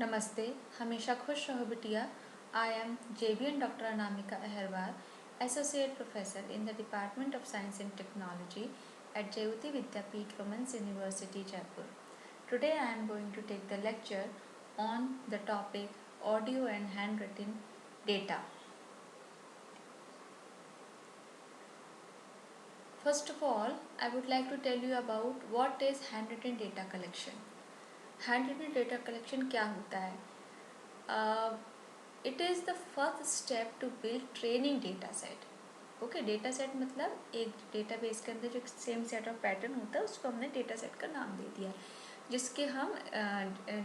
नमस्ते, हमेशा खुश रहो बिटिया। I am JBN Dr. Anamika Aherwal, Associate Professor in the Department of Science and Technology at Jayoti Vidyapeeth Women's University, Jaipur. Today I am going to take the lecture on the topic audio and handwritten data. First of all, I would like to tell you about what is handwritten data collection. Handwritten data collection क्या होता है? It is the first step to build training data set. Okay, data set मतलब एक data base के अंदर जो same set of pattern होता है उसको हमने डेटा सेट का नाम दे दिया है, जिसके हम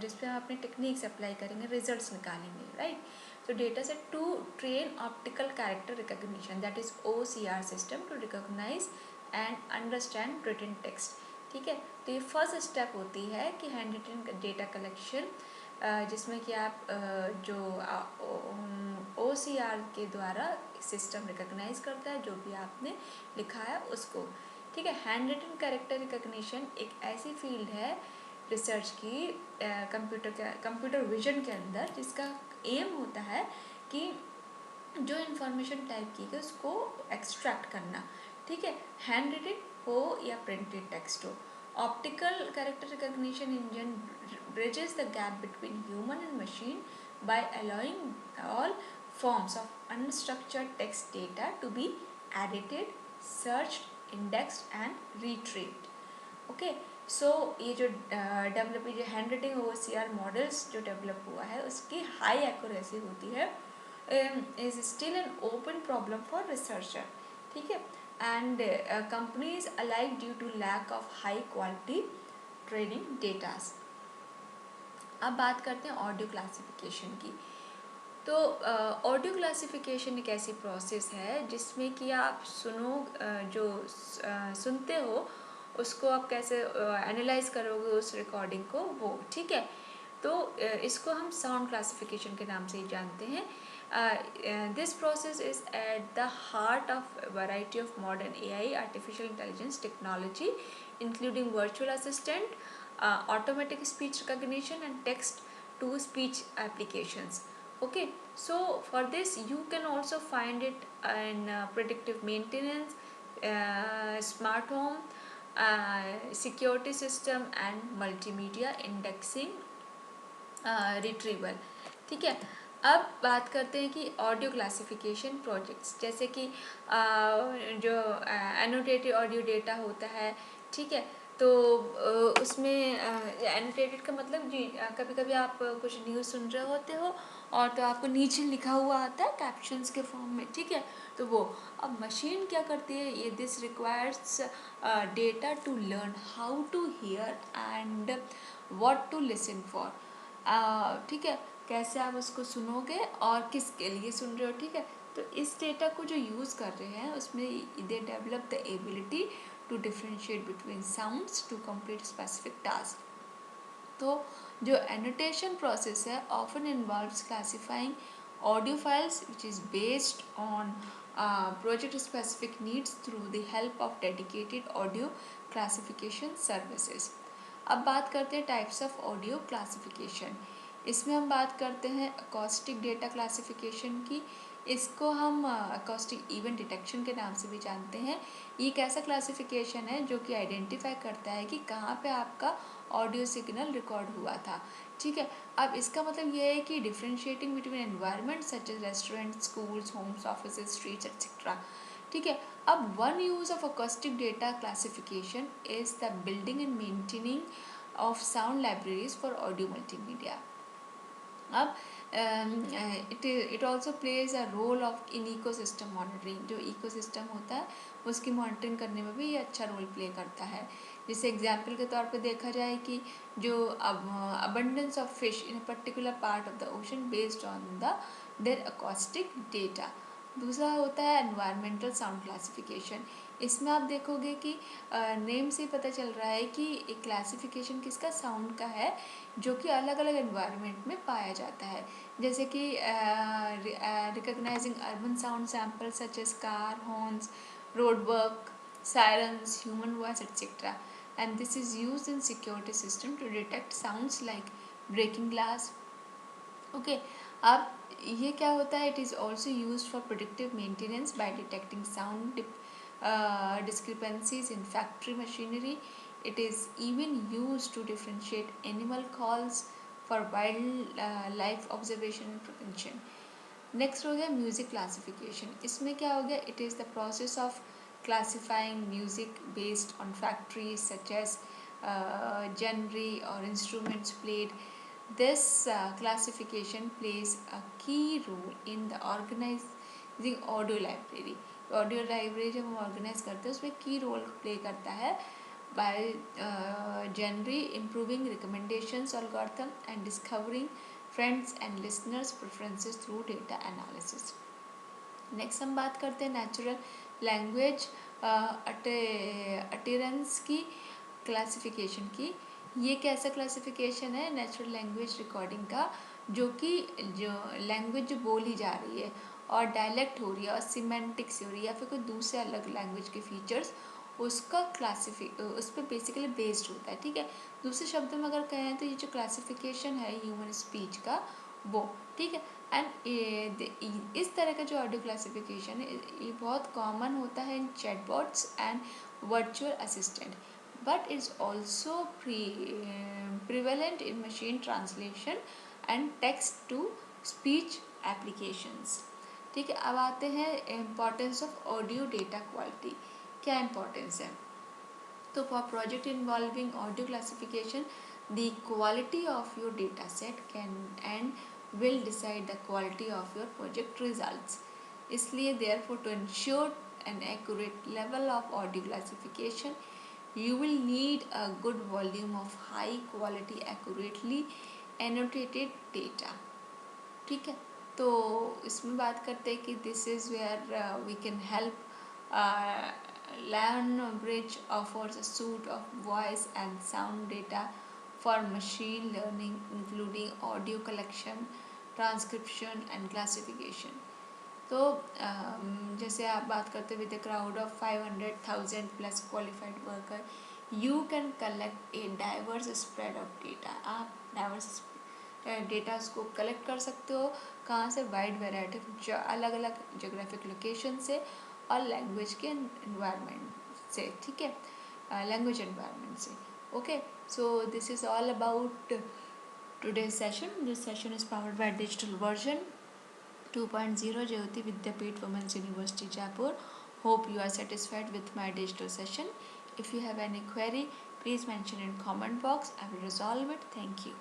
जिस पे हम अपने टेक्निक्स अप्लाई करेंगे, रिजल्ट्स निकालेंगे, राइट। तो data set to train optical character recognition, that is OCR system to recognize and understand written text. ठीक है, तो ये फर्स्ट स्टेप होती है कि हैंड रिटन डेटा कलेक्शन, जिसमें कि आप जो OCR के द्वारा सिस्टम रिकॉग्नाइज करता है जो भी आपने लिखा है उसको। ठीक है, हैंड रिटन कैरेक्टर रिकग्निशन एक ऐसी फील्ड है रिसर्च की कंप्यूटर विजन के अंदर, जिसका एम होता है कि जो इन्फॉर्मेशन टाइप की है उसको एक्सट्रैक्ट करना। ठीक है, हैंड रिटन हो या प्रिंटेड टेक्स्ट हो, optical character recognition engine bridges the gap between human and machine by allowing all forms of unstructured text data to be edited, searched, indexed and retrieved. Okay, so ये जो develop जो handwriting OCR models जो develop हुआ है उसकी high accuracy होती है, is still an open problem for researcher. ठीक है, and companies alike due to lack of high quality training datas. अब बात करते हैं ऑडियो क्लासिफिकेशन की। तो ऑडियो क्लासिफिकेशन एक ऐसी प्रोसेस है जिसमें कि आप जो सुनते हो उसको आप कैसे एनालाइज करोगे उस रिकॉर्डिंग को, वो ठीक है। तो इसको हम साउंड क्लासिफिकेशन के नाम से ही जानते हैं। This process is at the heart of variety of modern AI artificial intelligence technology, including virtual assistant, automatic speech recognition and text to speech applications. Okay, so for this you can also find it in predictive maintenance, smart home, security system and multimedia indexing, retrieval. ठीक है, अब बात करते हैं कि audio classification projects, जैसे कि जो एनोटेटेड ऑडियो डेटा होता है, ठीक है। तो उसमें एनोटेटेड का मतलब जी, कभी कभी आप कुछ न्यूज़ सुन रहे होते हो और तो आपको नीचे लिखा हुआ आता है कैप्शंस के फॉर्म में, ठीक है। तो वो अब मशीन क्या करती है, ये this requires data to learn how to hear and what to listen for. ठीक है, कैसे आप उसको सुनोगे और किसके लिए सुन रहे हो, ठीक है। तो इस डेटा को जो यूज़ कर रहे हैं उसमें they develop the ability to differentiate between sounds to complete specific task. तो जो एनोटेशन प्रोसेस है often involves classifying audio files which is based on project specific needs through the help of dedicated audio classification services. अब बात करते हैं types of audio classification. इसमें हम बात करते हैं अकॉस्टिक डेटा क्लासिफिकेशन की। इसको हम अकॉस्टिक इवेंट डिटेक्शन के नाम से भी जानते हैं। ये एक ऐसा क्लासिफिकेशन है जो कि आइडेंटिफाई करता है कि कहाँ पे आपका ऑडियो सिग्नल रिकॉर्ड हुआ था, ठीक है। अब इसका मतलब ये है कि differentiating between environment such as restaurant, schools, homes, offices, streets etcetera, ठीक है। अब one use of acoustic data classification is the building and maintaining of sound libraries for audio multimedia. अब it also plays a role of in ecosystem monitoring. जो ecosystem होता है उसकी monitoring करने में भी ये अच्छा रोल प्ले करता है। जैसे एग्जाम्पल के तौर पे देखा जाए कि जो abundance of fish in a particular part of the ocean based on the their acoustic data. दूसरा होता है एनवायरमेंटल साउंड क्लासिफिकेशन। इसमें आप देखोगे कि नेम से पता चल रहा है कि एक क्लासिफिकेशन किसका, साउंड का है, जो कि अलग अलग एनवायरनमेंट में पाया जाता है। जैसे कि recognizing urban sound sample such as car horns, road work, sirens, human voice, etc. And this is used in security system to detect sounds like breaking glass, okay. अब ये क्या होता है, it is also use for productive maintenance by detecting sound discrepancies in factory machinery. It is even used to differentiate animal calls for wildlife observation and prevention. Next हो गया music classification. इसमें क्या हो गया, it is the process of classifying music based on factories such as genre or instruments played. This classification plays a key role in the organizing audio library. Audio library जब हम organise करते हैं उसमें की रोल प्ले करता है by generally improving recommendations algorithm and discovering friends and listeners preferences through data analysis. Next हम बात करते हैं नेचुरल लैंग्वेज अटेरेंस की क्लासिफिकेशन की। ये कैसा क्लासिफिकेशन है नेचुरल लैंग्वेज रिकॉर्डिंग का, जो कि जो लैंग्वेज जो बोली जा रही है और डायलेक्ट हो रही है और सिमेंटिक्स हो रही है या फिर कोई दूसरे अलग लैंग्वेज के फीचर्स, उसका उस पर बेसिकली बेस्ड होता है। ठीक है, दूसरे शब्दों में अगर कहें तो ये जो क्लासिफिकेशन है ह्यूमन स्पीच का वो, ठीक है। एंड इस तरह का जो ऑडियो क्लासिफिकेशन है ये बहुत कॉमन होता है in chatbots and virtual assistant, but is also prevalent in machine translation and text to speech applications. ठीक है, अब आते हैं importance of audio data quality. क्या इम्पोर्टेंस है, तो for project involving audio classification the quality of your data set can and will decide the quality of your project results. इसलिए therefore to ensure an accurate level of audio classification you will need a good volume of high quality accurately annotated data. ठीक है, तो इसमें बात करते हैं कि this is where we can help LearnBridge offers a suite of voice and sound data for machine learning including audio collection, transcription and classification. तो जैसे आप बात करते with a crowd of 500,000 plus qualified worker you can collect a diverse spread of data. आप diverse data को collect कर सकते हो, कहाँ से, वाइड वेराइटी अलग अलग जोग्राफिक लोकेशन से और लैंग्वेज के एनवायरनमेंट से। ठीक है, लैंग्वेज एनवायरनमेंट से। Okay, so this is all about today's session. This session is powered by digital version 2.0 Jyoti Vidyapeeth Women's University Jaipur. Hope you are satisfied with my digital session. If you have any query, please mention in comment box. I will resolve it. Thank you.